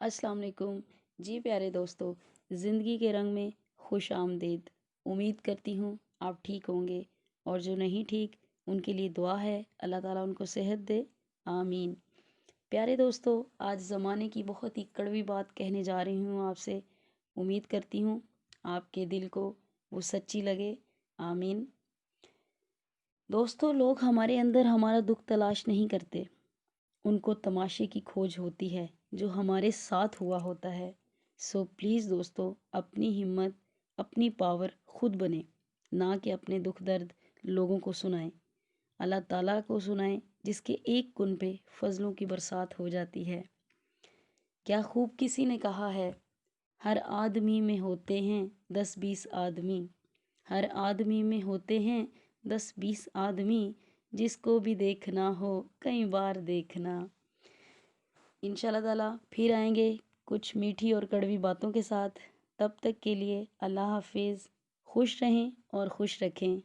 السلام علیکم جی پیارے دوستو، زندگی کے رنگ میں خوش آمدید۔ امید کرتی ہوں آپ ٹھیک ہوں گے، اور جو نہیں ٹھیک ان کے لیے دعا ہے اللہ تعالیٰ ان کو صحت دے، آمین۔ پیارے دوستو، آج زمانے کی بہت ہی کڑوی بات کہنے جا رہی ہوں آپ سے۔ امید کرتی ہوں آپ کے دل کو وہ سچی لگے، آمین۔ دوستو، لوگ ہمارے اندر ہمارا دکھ تلاش نہیں کرتے، ان کو تماشے کی کھوج ہوتی ہے جو ہمارے ساتھ ہوا ہوتا ہے۔ سو پلیز دوستو، اپنی ہمت، اپنی پاور خود بنیں، نہ کہ اپنے دکھ درد لوگوں کو سنائیں۔ اللہ تعالیٰ کو سنائیں جس کے ایک کن پہ فضلوں کی برسات ہو جاتی ہے۔ کیا خوب کسی نے کہا ہے، ہر آدمی میں ہوتے ہیں 10-20 آدمی، ہر آدمی میں ہوتے ہیں 10-20 آدمی، جس کو بھی دیکھنا ہو کئی بار دیکھنا۔ انشاءاللہ تعالیٰ پھر آئیں گے کچھ میٹھی اور کڑوی باتوں کے ساتھ۔ تب تک کے لیے اللہ حافظ۔ خوش رہیں اور خوش رکھیں۔